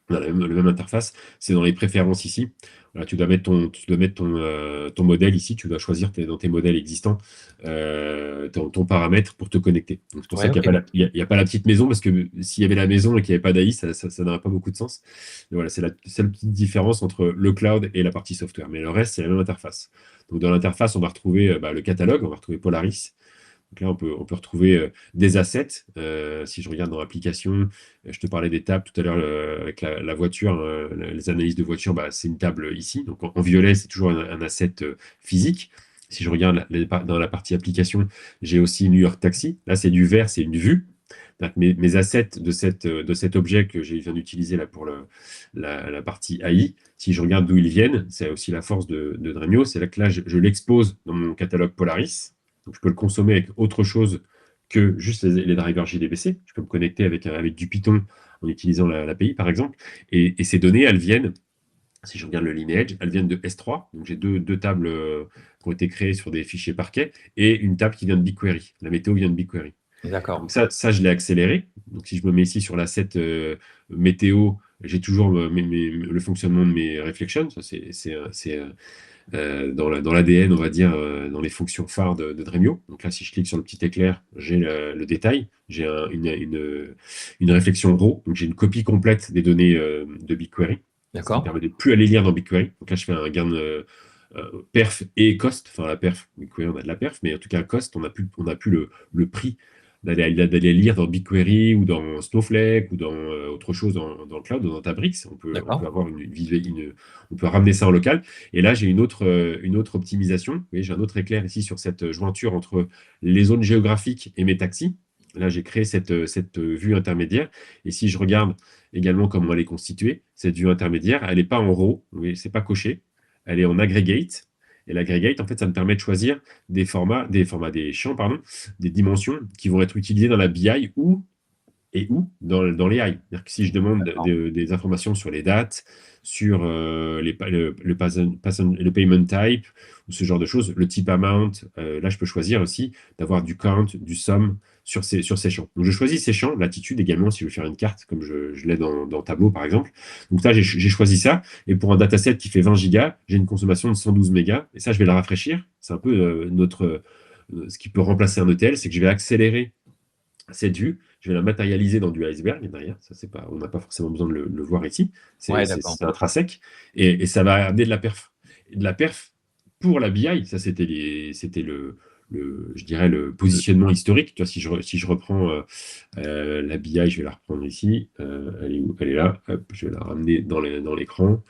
On a la même interface. C'est dans les préférences ici. Voilà, tu dois mettre ton modèle ici. Tu dois choisir dans tes modèles existants ton paramètre pour te connecter. Donc, c'est pour ça Ouais, qu'il n'y ok. a pas il y a pas la petite maison, parce que s'il y avait la maison et qu'il n'y avait pas d'AI, ça n'aurait pas beaucoup de sens. Mais voilà, c'est la seule petite différence entre le cloud et la partie software. Mais le reste, c'est la même interface. Donc, dans l'interface, on va retrouver le catalogue, on va retrouver Polaris. Donc là, on peut retrouver des assets. Si je regarde dans l'application, je te parlais des tables tout à l'heure avec la voiture, les analyses de voiture, c'est une table ici. Donc en violet, c'est toujours un asset physique. Si je regarde dans la partie application, j'ai aussi New York Taxi. Là, c'est du vert, c'est une vue. Donc, mes assets de cet objet que je viens d'utiliser là pour la partie AI, si je regarde d'où ils viennent, c'est aussi la force de Dremio. C'est là que là, je l'expose dans mon catalogue Polaris. Donc, je peux le consommer avec autre chose que juste les drivers JDBC. Je peux me connecter avec du Python en utilisant l'API, par exemple. Et ces données, elles viennent, si je regarde le lineage, elles viennent de S3. Donc, j'ai deux tables qui ont été créées sur des fichiers Parquet et une table qui vient de BigQuery. La météo vient de BigQuery. D'accord. Donc ça, je l'ai accéléré. Donc si je me mets ici sur l'asset météo, j'ai toujours le fonctionnement de mes reflections. Ça, c'est dans l'ADN, on va dire, dans les fonctions phares de Dremio. Donc là, si je clique sur le petit éclair, j'ai le détail. J'ai une réflexion raw. Donc j'ai une copie complète des données de BigQuery. Ce qui me D'accord. permet de plus aller lire dans BigQuery. Donc là, je fais un gain de perf et cost. Enfin, la perf, BigQuery, on a de la perf, mais en tout cas, cost, on a plus le prix d'aller lire dans BigQuery ou dans Snowflake ou dans autre chose dans le cloud ou dans Tabrix. On peut D'accord. avoir on peut ramener ça en local. Et là, j'ai une autre optimisation. Vous voyez, j'ai un autre éclair ici sur cette jointure entre les zones géographiques et mes taxis. Là, j'ai créé cette vue intermédiaire. Et si je regarde également comment elle est constituée, cette vue intermédiaire, elle n'est pas en raw, vous voyez, c'est pas coché. Elle est en aggregate. Et l'aggregate, en fait, ça me permet de choisir des champs, pardon, des dimensions qui vont être utilisées dans la BI ou et où dans les AI. C'est-à-dire que si je demande D'accord. des informations sur les dates, sur le payment type, ou ce genre de choses, le type amount, là, je peux choisir aussi d'avoir du count, du sum sur ces champs. Donc, je choisis ces champs, latitude également, si je veux faire une carte, comme je l'ai dans Tableau, par exemple. Donc là, j'ai choisi ça. Et pour un dataset qui fait 20 gigas, j'ai une consommation de 112 mégas. Et ça, je vais le rafraîchir. C'est un peu ce qui peut remplacer un ETL, c'est que je vais accélérer cette vue, je vais la matérialiser dans du iceberg derrière. Ça, c'est pas, on n'a pas forcément besoin de le voir ici. Ouais, d'accord. C'est intrinsèque. Et ça va amener de la perf. Et de la perf pour la BI, ça, c'était je dirais, le positionnement historique. Tu vois, si je reprends la BI, je vais la reprendre ici. Elle est où? Elle est là. Hop, je vais la ramener dans l'écran.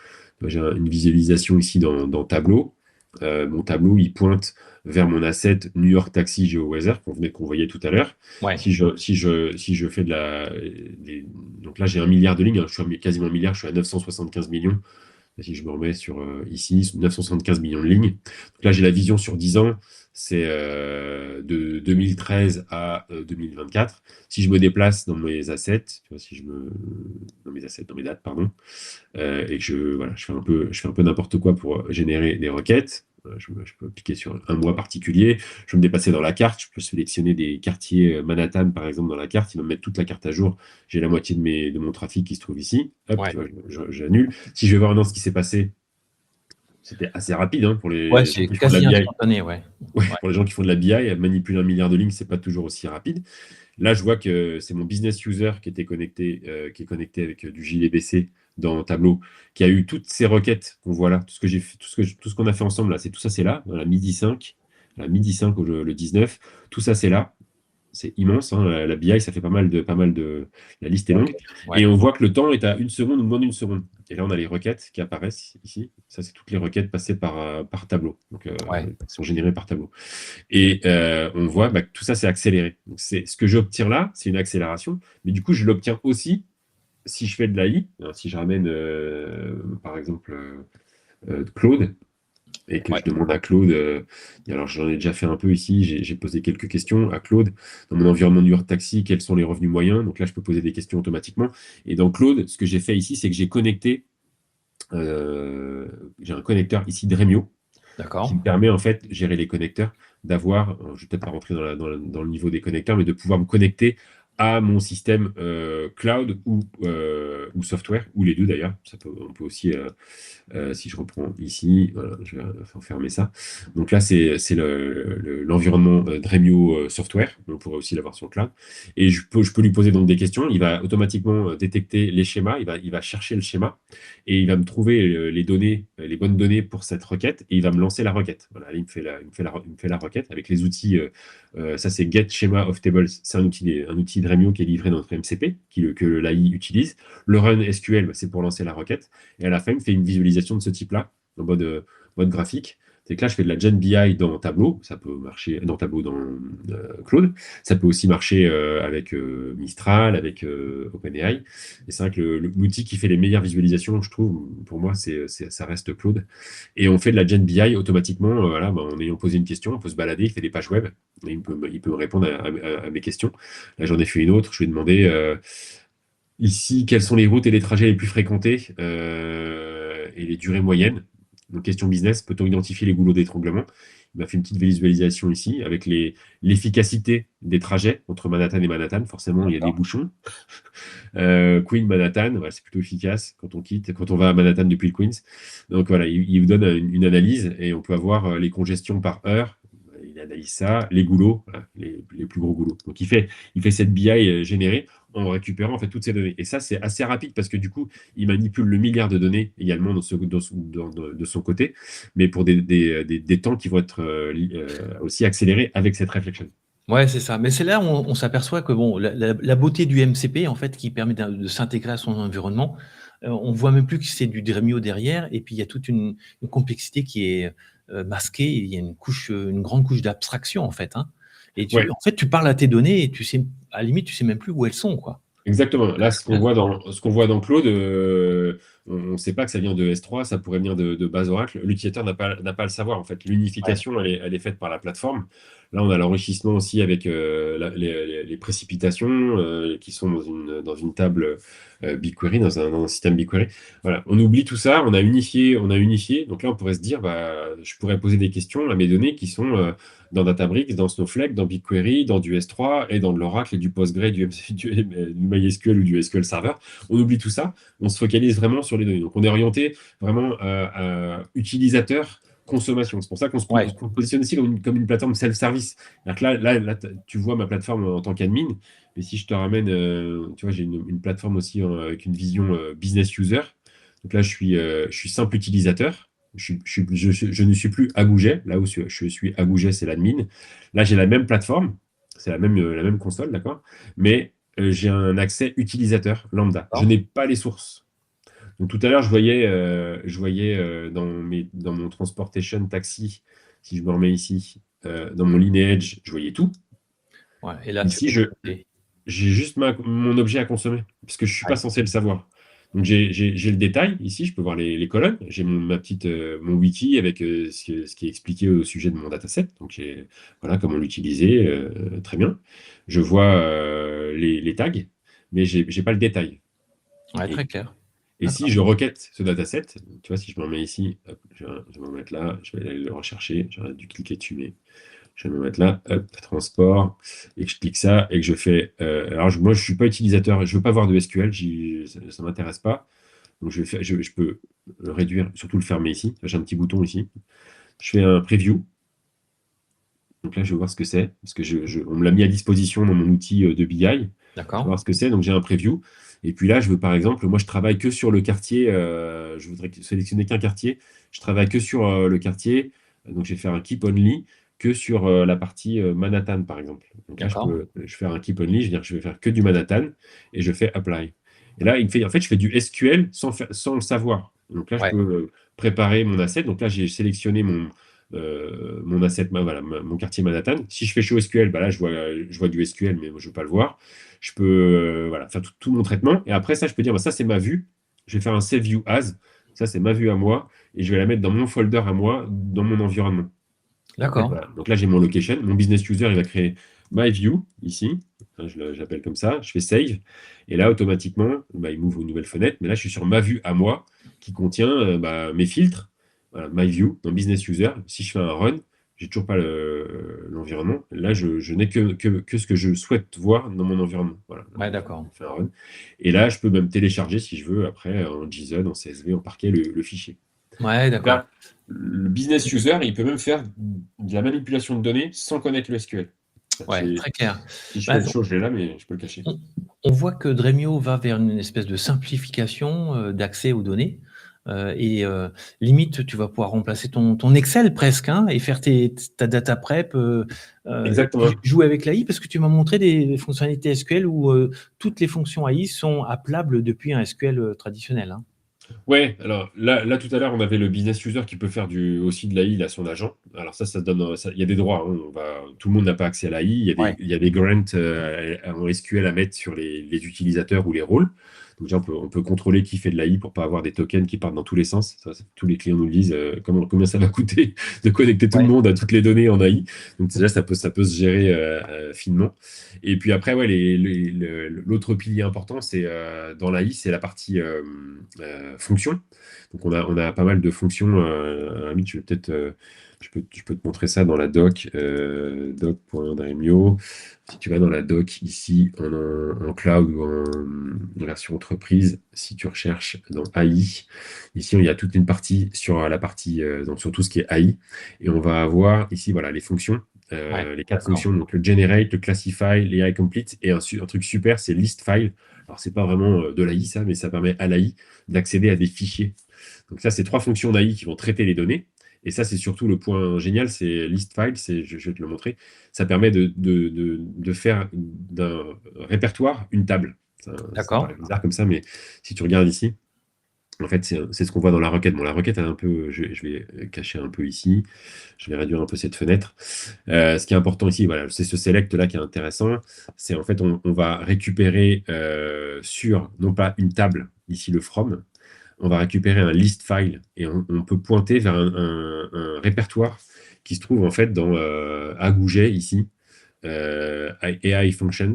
J'ai une visualisation ici dans Tableau. Mon tableau, il pointe vers mon asset New York Taxi GeoWeather qu'on voyait tout à l'heure. Ouais. Si je fais donc là, j'ai 1 milliard de lignes, hein, je suis quasiment 1 milliard, je suis à 975 millions. Si je me remets sur ici, 975 millions de lignes. Donc là, j'ai la vision sur 10 ans, c'est de 2013 à 2024. Si je me déplace dans mes assets, tu vois, dans mes dates, pardon, et que voilà, je fais un peu n'importe quoi pour générer des requêtes. Je peux cliquer sur un mois particulier, je peux me déplacer dans la carte, je peux sélectionner des quartiers Manhattan par exemple dans la carte, il va me mettre toute la carte à jour, j'ai la moitié de mon trafic qui se trouve ici, hop, tu Ouais. vois, j'annule. Si je vais voir maintenant ce qui s'est passé, c'était assez rapide hein, pour Ouais, les gens c'est qui font de la quasi BI. instantané, ouais. Ouais, Ouais. pour les gens qui font de la BI, manipuler 1 milliard de lignes, c'est pas toujours aussi rapide. Là, je vois que c'est mon business user qui est connecté avec du JDBC dans Tableau, qui a eu toutes ces requêtes qu'on voit là, tout ce que j'ai fait, tout ce qu'on a fait ensemble là, tout ça, c'est là, dans la midi 5 le 19, tout ça, c'est là. C'est immense, hein, la BI, ça fait pas mal de. La liste est longue. Ouais. Et on voit que le temps est à 1 seconde ou moins d'1 seconde. Et là, on a les requêtes qui apparaissent ici. Ça, c'est toutes les requêtes passées par Tableau, donc Ouais. qui sont générées par Tableau. Et on voit que tout ça, c'est accéléré. Donc, ce que j'obtiens là, c'est une accélération. Mais du coup, je l'obtiens aussi si je fais de l'AI. Si je ramène, par exemple, Claude, et que Ouais. je demande à Claude, alors j'en ai déjà fait un peu ici, j'ai posé quelques questions à Claude. Dans mon environnement New York Taxi, quels sont les revenus moyens? Donc là, je peux poser des questions automatiquement. Et dans Claude, ce que j'ai fait ici, c'est que j'ai connecté, j'ai un connecteur ici Dremio, qui D'accord. me permet en fait, gérer les connecteurs, d'avoir, je vais peut-être pas rentrer dans le niveau des connecteurs, mais de pouvoir me connecter à mon système cloud ou software, ou les deux d'ailleurs. On peut aussi, si je reprends ici, voilà, je vais fermer ça. Donc là, c'est l'environnement Dremio Software. On pourrait aussi l'avoir sur le cloud. Et je peux lui poser donc des questions. Il va automatiquement détecter les schémas. Il va chercher le schéma et il va me trouver les données, les bonnes données pour cette requête et il va me lancer la requête. Voilà, il me fait la requête avec les outils. Ça, c'est Get Schema of Tables. C'est un outil Dremio qui est livré dans notre MCP, que l'AI utilise. Le Run SQL, bah, c'est pour lancer la requête. Et à la fin, il me fait une visualisation de ce type-là, en mode graphique. C'est que là, je fais de la Gen BI dans Tableau, ça peut marcher dans Tableau, dans Claude. Ça peut aussi marcher avec Mistral, avec OpenAI. Et c'est vrai que l'outil qui fait les meilleures visualisations, je trouve, pour moi, ça reste Claude. Et on fait de la Gen BI automatiquement, voilà, bah, en ayant posé une question, on peut se balader, il fait des pages web, et il peut me répondre à mes questions. Là, j'en ai fait une autre, je lui ai demandé ici, quelles sont les routes et les trajets les plus fréquentés et les durées moyennes? Donc, question business, peut-on identifier les goulots d'étranglement? Il m'a fait une petite visualisation ici avec l'efficacité des trajets entre Manhattan et Manhattan. Forcément, il y a des D'accord. bouchons. Queen, Manhattan, voilà, c'est plutôt efficace quand on va à Manhattan depuis le Queens. Donc voilà, il vous donne une analyse et on peut avoir les congestions par heure. Il analyse ça, les goulots, voilà, les plus gros goulots. Donc il fait cette BI générée en récupérant en fait toutes ces données. Et ça, c'est assez rapide parce que du coup, il manipule le milliard de données également de son côté, mais pour des temps qui vont être aussi accélérés avec cette réflexion. Ouais, c'est ça. Mais c'est là où on s'aperçoit que bon, la beauté du MCP, en fait, qui permet de s'intégrer à son environnement, on voit même plus que c'est du Dremio derrière, et puis il y a toute une complexité qui est masquée. Il y a une grande couche d'abstraction, en fait, hein. Et Ouais, tu parles à tes données et tu sais, à la limite, tu sais même plus où elles sont, quoi. exactement. Là, ce qu'on voit dans Claude, on ne sait pas que ça vient de S3, ça pourrait venir de base Oracle. L'utilisateur n'a pas à le savoir. En fait, Ouais. l'unification, elle est faite par la plateforme. Là, on a l'enrichissement aussi avec les précipitations qui sont dans une table BigQuery, dans un système BigQuery. Voilà, on oublie tout ça, on a unifié. Donc là, on pourrait se dire, je pourrais poser des questions à mes données qui sont dans Databricks, dans Snowflake, dans BigQuery, dans du S3 et dans de l'Oracle et du Postgre, du MySQL ou du SQL Server. On oublie tout ça, on se focalise vraiment sur les données. Donc, on est orienté vraiment utilisateur consommation. C'est pour ça qu'on Ouais. se positionne aussi comme une plateforme self-service. Là, tu vois ma plateforme en tant qu'admin, mais si je te ramène, tu vois, j'ai une plateforme aussi avec une vision business user. Donc là, je suis simple utilisateur. Je ne suis plus Agouget. Là où je suis Agouget, c'est l'admin. Là, j'ai la même plateforme, c'est la même console, d'accord? Mais j'ai un accès utilisateur lambda. Je D'accord. n'ai pas les sources. Donc tout à l'heure, je voyais dans mon transportation taxi, si je me remets ici, dans mon lineage, je voyais tout. Ouais. Et là, tu Ici, peux traiter. j'ai juste mon objet à consommer, parce que je ne suis Ouais. pas censé le savoir. Donc j'ai le détail, ici, je peux voir les colonnes. J'ai mon wiki avec ce qui est expliqué au sujet de mon dataset. Donc voilà comment l'utiliser, très bien. Je vois les tags, mais j'ai pas le détail. Ouais, Et très clair. Et si D'accord. je requête ce dataset, tu vois, si je m'en mets ici, hop, je vais m'en mettre là, je vais aller le rechercher, j'aurais dû cliquer dessus, mais je vais me mettre là, hop, transport, et que je clique ça, et que je fais. Alors, moi, je ne suis pas utilisateur, je ne veux pas voir de SQL, ça ne m'intéresse pas. Donc, je peux le réduire, surtout le fermer ici. J'ai un petit bouton ici. Je fais un preview. Donc là, je vais voir ce que c'est, parce que on me l'a mis à disposition dans mon outil de BI. Je vais D'accord. voir ce que c'est, donc j'ai un preview. Et puis là, je veux par exemple, moi je travaille que sur le quartier, je voudrais sélectionner qu'un quartier. Je travaille que sur le quartier, donc je vais faire un keep only que sur la partie Manhattan par exemple. Donc là, D'accord. je fais un keep only, je veux dire, je vais faire que du Manhattan et je fais apply. Et là, en fait, je fais du SQL sans le savoir. Donc là, je Ouais. peux préparer mon asset. Donc là, j'ai sélectionné mon asset, mon quartier Manhattan. Si je fais show SQL, là, je vois du SQL, mais moi, je ne veux pas le voir. Je peux voilà, faire tout mon traitement. Et après ça, je peux dire, ça, c'est ma vue. Je vais faire un save view as. Ça, c'est ma vue à moi. Et je vais la mettre dans mon folder à moi, dans mon environnement. Et D'accord. voilà. Donc là, j'ai mon location. Mon business user, il va créer my view ici. Enfin, j'appelle comme ça. Je fais save. Et là, automatiquement, il m'ouvre une nouvelle fenêtre. Mais là, je suis sur ma vue à moi qui contient mes filtres. Voilà, my view dans business user. Si je fais un run, j'ai toujours pas l'environnement. Là, je n'ai que ce que je souhaite voir dans mon environnement. Voilà, là, Ouais, d'accord. je fais un run. Et là, je peux même télécharger si je veux après en JSON, en CSV, en Parquet, le fichier. Ouais, Donc d'accord. là, le business user, il peut même faire de la manipulation de données sans connaître le SQL. Ouais, très clair. Si je fais Bah, autre chose, je l'ai là, mais je peux le cacher. on, on voit que Dremio va vers une espèce de simplification d'accès aux données. Limite, tu vas pouvoir remplacer ton Excel presque, hein, et faire ta data prep, et puis Exactement. jouer avec l'AI, parce que tu m'as montré des fonctionnalités SQL où toutes les fonctions AI sont appelables depuis un SQL traditionnel, hein. Ouais, alors là, tout à l'heure, on avait le business user qui peut faire aussi de l'AI à son agent. Alors ça donne, il y a des droits, hein. Tout le monde n'a pas accès à l'AI. Ouais, Il y a des grants en SQL à mettre sur les utilisateurs ou les rôles. Donc déjà, on peut contrôler qui fait de l'AI pour pas avoir des tokens qui partent dans tous les sens. Tous les clients nous le disent, combien ça va coûter de connecter tout le ouais, monde à toutes les données en AI. Donc déjà, ça peut se gérer finement. Et puis après, ouais, l'autre pilier important, c'est dans l'AI, c'est la partie fonction. Donc on a pas mal de fonctions. Amit, je peux te montrer ça dans la doc, doc.dremio. Si tu vas dans la doc ici en cloud ou en version entreprise, si tu recherches dans AI, ici il y a toute une partie sur la partie donc sur tout ce qui est AI, et on va avoir ici voilà les fonctions. ouais, Les quatre d'accord. fonctions, donc le generate, le classify, l'AI complete, et un truc super, c'est list file. Alors, c'est pas vraiment de l'AI, ça, mais ça permet à l'AI d'accéder à des fichiers. Donc, ça, c'est trois fonctions d'AI qui vont traiter les données. Et ça, c'est surtout le point génial, c'est list file, je vais te le montrer. Ça permet de faire d'un répertoire une table. Ça D'accord. paraît bizarre comme ça, mais si tu regardes ici, en fait, c'est ce qu'on voit dans la requête. Bon, la requête, je vais cacher un peu ici. Je vais réduire un peu cette fenêtre. Ce qui est important ici, voilà, c'est ce select là qui est intéressant. C'est en fait, on va récupérer sur, non pas une table, ici le from, on va récupérer un list file et on peut pointer vers un répertoire qui se trouve en fait dans Agouget ici. AI Functions.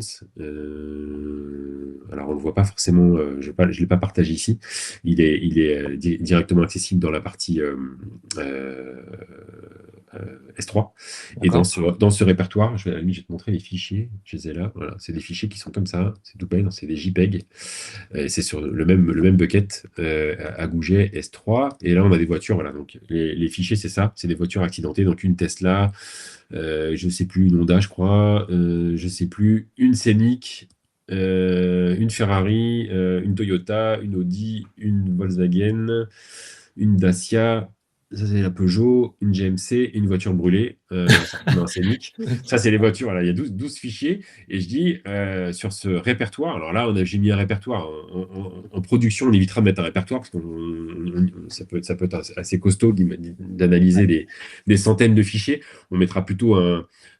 Alors, on ne le voit pas forcément, je ne l'ai pas partagé ici. Il est directement accessible dans la partie euh, S3. Et D'accord. dans ce répertoire, je vais, à la limite, je vais te montrer les fichiers. Je les ai là. Voilà, c'est des fichiers qui sont comme ça. C'est tout bête, c'est des JPEG. Et c'est sur le même bucket à Gouget S3. Et là, on a des voitures. Voilà, donc les fichiers, c'est ça. C'est des voitures accidentées. Donc, une Tesla, je ne sais plus, une Honda, je crois, je ne sais plus, une Scénic, une Ferrari, une Toyota, une Audi, une Volkswagen, une Dacia, ça c'est la Peugeot, une GMC, une voiture brûlée, certainement un Scénic. Ça, c'est les voitures. Voilà, il y a 12 fichiers. Et je dis, sur ce répertoire, alors là, j'ai mis un répertoire. En production, on évitera de mettre un répertoire parce que ça peut être assez costaud d'analyser des centaines de fichiers. On mettra plutôt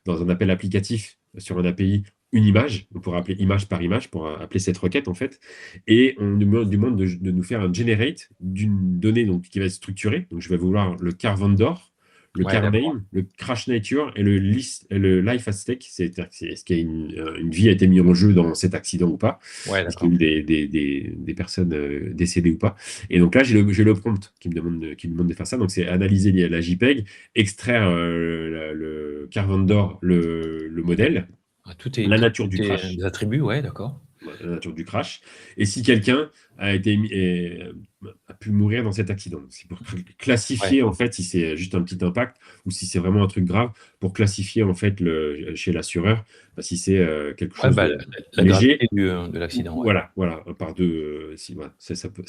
dans un appel applicatif sur un API une image. On pourra appeler image par image pour appeler cette requête, en fait. Et on nous demande de nous faire un generate d'une donnée donc, qui va être structurée. Donc, je vais vouloir le car vendor, le Ouais, car d'accord. name, le crash nature et le life at stake. C'est-à-dire est-ce qu'il y a une vie a été mise en jeu dans cet accident ou pas? Ouais, Est-ce qu'il y a d'accord. eu des personnes décédées ou pas? Et donc là, j'ai le prompt qui me demande de faire ça. Donc, c'est analyser la JPEG, extraire le car vendor, le modèle, Ah, la nature du tout est crash, des attributs, ouais, d'accord. la nature du crash, et si quelqu'un a pu mourir dans cet accident. C'est pour Ouais. classifier en fait si c'est juste un petit impact ou si c'est vraiment un truc grave, pour classifier en fait chez l'assureur si c'est quelque Ouais, chose bah, de la gravité léger. de l'accident, ouais. Voilà, par deux. Si, voilà, ça peut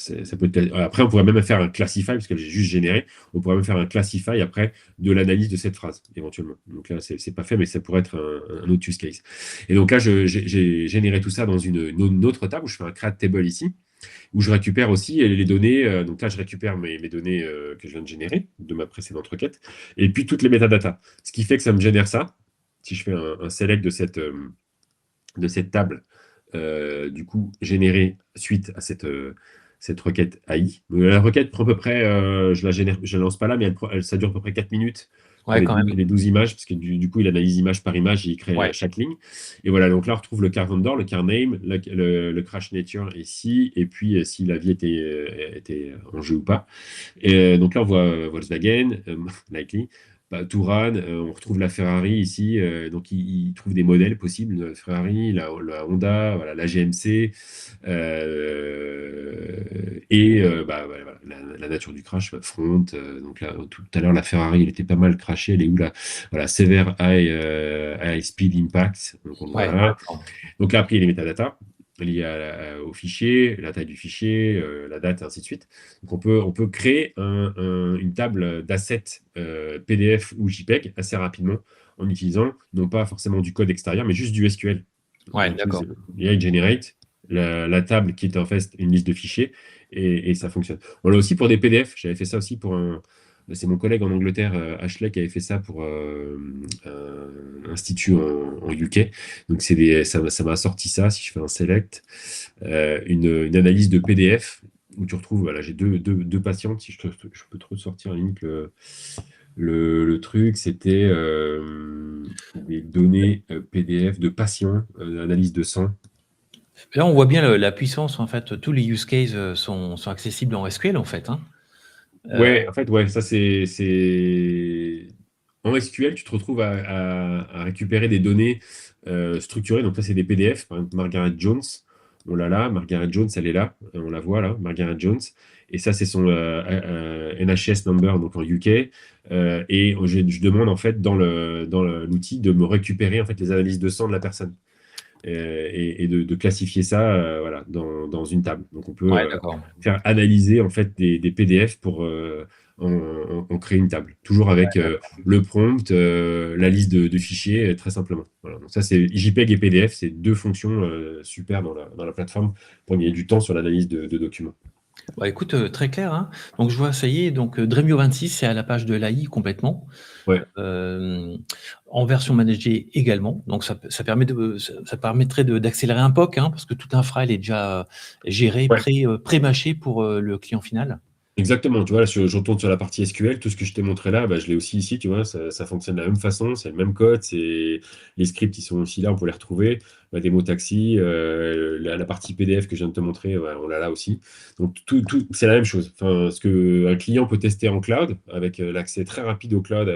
être. Après, on pourrait même faire un classify, parce que j'ai juste généré. On pourrait même faire un classify après de l'analyse de cette phrase, éventuellement. Donc là, c'est pas fait, mais ça pourrait être un autre use case. Et donc là, j'ai généré tout ça dans une autre table où je fais un create table ici, où je récupère aussi les données. Donc là, je récupère mes données que je viens de générer de ma précédente requête, et puis toutes les métadatas. Ce qui fait que ça me génère ça. Si je fais un select de cette table, du coup, générée suite à cette requête AI. La requête prend à peu près, je la lance pas là, mais ça dure à peu près 4 minutes pour Ouais, les quand 12, même. les 12 images, parce que du coup, il analyse image par image et il crée Ouais. chaque ligne. Et voilà, donc là, on retrouve le car vendor, le car name, le crash nature ici, et puis si la vie était en jeu ou pas. Et donc là, on voit Volkswagen, likely, bah, Touran, on retrouve la Ferrari ici. Donc, il trouve des modèles possibles, la Ferrari, la Honda, voilà, la GMC, et bah, voilà, la nature du crash, front. Donc là, tout à l'heure, la Ferrari, elle était pas mal crashée. Elle est où là? Voilà, Severe high speed impact. Donc, on le voit Ouais, là. d'accord. Donc là, après, il y a les métadatas liées au fichier, la taille du fichier, la date, et ainsi de suite. Donc on peut créer une table d'assets PDF ou JPEG assez rapidement en utilisant non pas forcément du code extérieur, mais juste du SQL. Ouais, On utilise d'accord. AI Generate, la table qui est en fait une liste de fichiers, et ça fonctionne. On l'a aussi pour des PDF. J'avais fait ça aussi pour c'est mon collègue en Angleterre, Ashley, qui avait fait ça pour un institut en UK. Donc, ça m'a sorti ça, si je fais un select, une analyse de PDF où tu retrouves, voilà, j'ai deux patientes, si je peux te ressortir à la limite le truc, c'était des données PDF de patients, analyse de sang. Là, on voit bien la puissance, en fait, tous les use cases sont accessibles en SQL, en fait, hein. Euh, Ouais, en fait, ouais, ça En SQL, tu te retrouves à récupérer des données structurées. Donc, ça, c'est des PDF. Par exemple, Margaret Jones, on l'a là. Margaret Jones, elle est là. On la voit là, Margaret Jones. Et ça, c'est son NHS number, donc en UK. Et je demande, en fait, dans l'outil, de me récupérer, en fait, les analyses de sang de la personne. Et de classifier ça voilà, dans une table. Donc, on peut ouais, d'accord. faire analyser en fait des PDF pour en créer une table. Toujours avec le prompt, la liste de fichiers, très simplement. Voilà. Donc ça, c'est JPEG et PDF, c'est deux fonctions super dans la plateforme pour gagner du temps sur l'analyse de documents. Bah, écoute, très clair, hein. Donc je vois, ça y est, donc Dremio 26, c'est à la page de l'AI complètement. Ouais, Hem, En version managée également. Donc ça permet ça permettrait d'accélérer un POC, hein, parce que toute l'infra, elle est déjà gérée, ouais. pré-mâchée pour le client final. Exactement, tu vois, là, je retourne sur la partie SQL, tout ce que je t'ai montré là, bah, je l'ai aussi ici, tu vois, ça fonctionne de la même façon, c'est le même code, les scripts, ils sont aussi là, on peut les retrouver, bah, des mots taxi, la partie PDF que je viens de te montrer, ouais, on l'a là aussi. Donc, c'est la même chose. Enfin, ce qu'un client peut tester en cloud, avec l'accès très rapide au cloud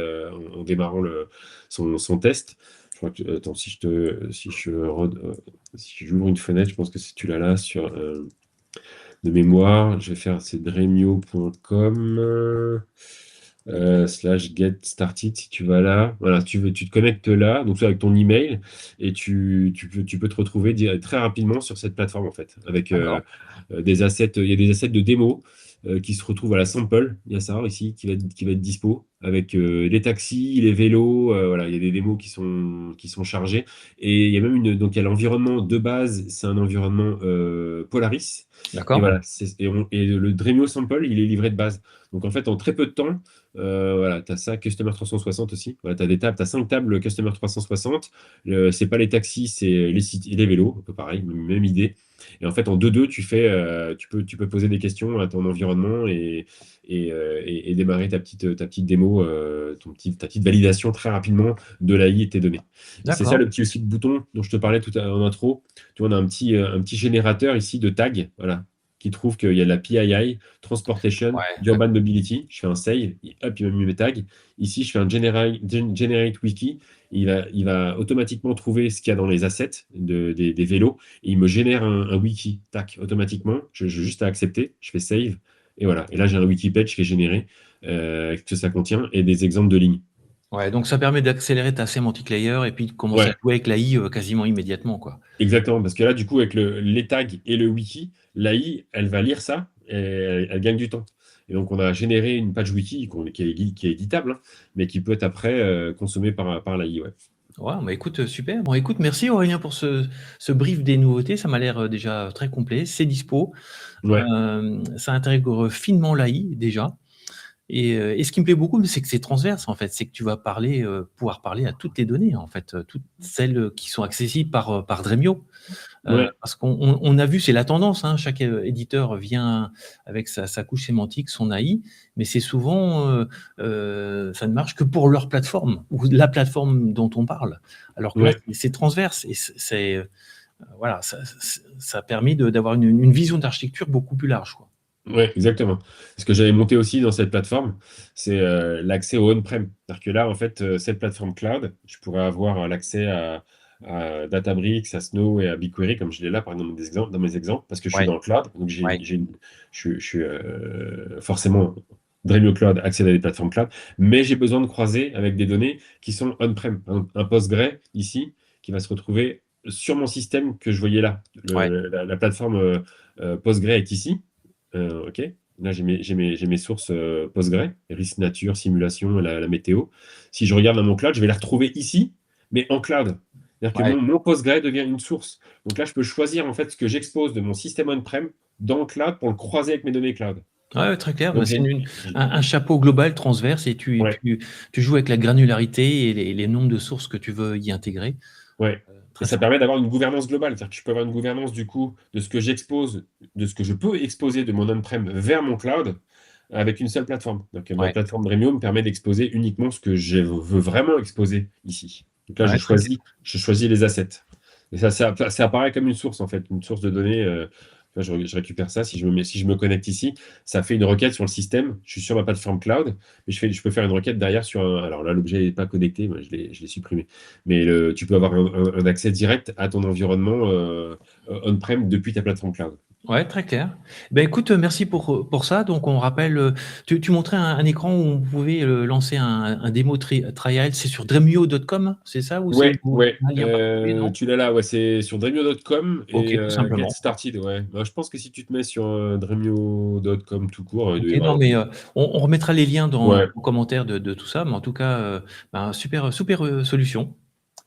en démarrant son test. Je crois que, attends, si j'ouvre une fenêtre, je pense que si tu l'as là sur de mémoire, je vais faire c'est dremio.com slash get started si tu vas là. Voilà, tu te connectes là, donc ça avec ton email, et tu peux te retrouver très rapidement sur cette plateforme en fait, avec D'accord. des assets, il y a des assets de démo qui se retrouvent à la sample, il y a ça ici qui va être dispo, avec les taxis, les vélos, voilà, il y a des démos qui sont chargées, et il y a même donc il y a l'environnement de base, c'est un environnement Polaris. Et D'accord. voilà, et le Dremio Sample, il est livré de base. Donc en fait, en très peu de temps, voilà, tu as ça, Customer 360 aussi. Voilà, tu as des tables, tu as 5 tables Customer 360. C'est pas les taxis, c'est les vélos, un peu pareil, même idée. Et en fait, en 2-2, tu peux poser des questions à ton environnement et démarrer ta petite démo, ta petite validation très rapidement de l'AI et tes données. Et c'est ça D'accord. le petit aussi le bouton dont je te parlais tout en intro. Tu vois, on a un petit générateur ici de tags, voilà, qui trouve qu'il y a de la PII, Transportation, Ouais, d'Urban Mobility. Je fais un save, hop, il m'a mis mes tags. Ici, je fais un generate wiki. Il va automatiquement trouver ce qu'il y a dans les assets des vélos et il me génère un wiki, tac, automatiquement. J'ai juste à accepter, je fais save et voilà. Et là, j'ai un wiki page qui est généré, que ça contient et des exemples de lignes. ouais, donc ça permet d'accélérer ta semantic layer et puis de commencer à Ouais, jouer avec l'AI quasiment immédiatement, quoi. exactement. Parce que là, du coup, avec les tags et le wiki, l'AI, elle va lire ça et elle gagne du temps. Et donc, on a généré une page wiki qui est éditable, hein, mais qui peut être après consommée par l'AI. Ouais. Ouais, bah écoute, super. Bon, écoute, merci Aurélien pour ce brief des nouveautés. Ça m'a l'air déjà très complet. C'est dispo. Ouais, Ça intègre finement l'AI déjà. Et ce qui me plaît beaucoup, c'est que c'est transverse en fait. C'est que tu vas pouvoir parler à toutes les données en fait, toutes celles qui sont accessibles par Dremio. ouais, Parce qu'on a vu, c'est la tendance, hein, chaque éditeur vient avec sa couche sémantique, son AI, mais c'est souvent, ça ne marche que pour leur plateforme ou la plateforme dont on parle. Alors que là, ouais. c'est transverse et voilà, ça a permis d'avoir une vision d'architecture beaucoup plus large, quoi. Ouais, exactement. Ce que j'avais monté aussi dans cette plateforme, c'est l'accès au on-prem. C'est-à-dire que là, en fait, cette plateforme cloud, je pourrais avoir l'accès à Databricks, à Snow et à BigQuery, comme je l'ai là, par exemple, dans mes exemples, parce que je suis Ouais, dans le cloud. Donc, ouais, je suis forcément Dremio Cloud, accès à des plateformes cloud, mais j'ai besoin de croiser avec des données qui sont on-prem. Un Postgre, ici, qui va se retrouver sur mon système que je voyais là. ouais. La plateforme Postgre est ici. OK. Là, j'ai mes sources Postgre, risque nature, simulation, la météo. Si je regarde dans mon cloud, je vais les retrouver ici, mais en cloud. C'est-à-dire que Ouais. mon Postgre devient une source. Donc là, je peux choisir en fait ce que j'expose de mon système on-prem dans le cloud pour le croiser avec mes données cloud. Ouais, très clair. Bah, Donc c'est j'ai- un chapeau global transverse et ouais, tu joues avec la granularité et les nombres de sources que tu veux y intégrer. ouais. Et Très ça simple. permet d'avoir une gouvernance globale. C'est-à-dire que je peux avoir une gouvernance du coup de ce que j'expose, de ce que je peux exposer de mon on-prem vers mon cloud avec une seule plateforme. Donc, ma Ouais, plateforme Dremio me permet d'exposer uniquement ce que je veux vraiment exposer ici. Donc là, je ouais, très choisis, je choisis les assets. Et ça apparaît comme une source, en fait, une source de données. Là, je récupère ça. Si je me connecte ici, ça fait une requête sur le système. Je suis sur ma plateforme cloud, mais je peux faire une requête derrière sur un. Alors là, l'objet n'est pas connecté, moi, je l'ai supprimé. Mais tu peux avoir un accès direct à ton environnement on-prem depuis ta plateforme cloud. ouais, très clair. Ben écoute, merci pour ça. Donc, on rappelle, tu montrais un écran où on pouvait lancer un démo trial. C'est sur dremio.com, c'est ça? Ou c'est Ouais, ouais. un lien particulier, non? Tu l'as là, ouais, c'est sur Dremio.com Ok, et tout Get simplement. Started, ouais. Bah, je pense que si tu te mets sur Dremio.com tout court, il doit Ok, y avoir non, mais on remettra les liens Ouais, en commentaire de tout ça. Mais en tout cas, ben, super, super solution.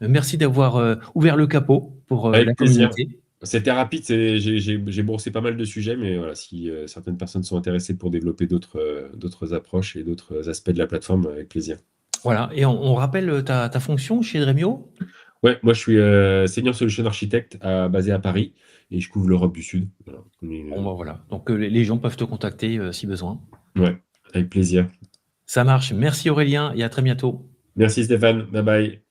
Merci d'avoir ouvert le capot pour la avec plaisir. communauté. C'était rapide, j'ai brossé pas mal de sujets, mais voilà, si certaines personnes sont intéressées pour développer d'autres approches et d'autres aspects de la plateforme, avec plaisir. Voilà, et on rappelle ta fonction chez Dremio? Ouais, moi je suis Senior Solution Architect basé à Paris et je couvre l'Europe du Sud. Voilà. Bon, bah, voilà, donc les gens peuvent te contacter si besoin. Ouais, avec plaisir. Ça marche. Merci Aurélien et à très bientôt. Merci Stéphane, bye bye.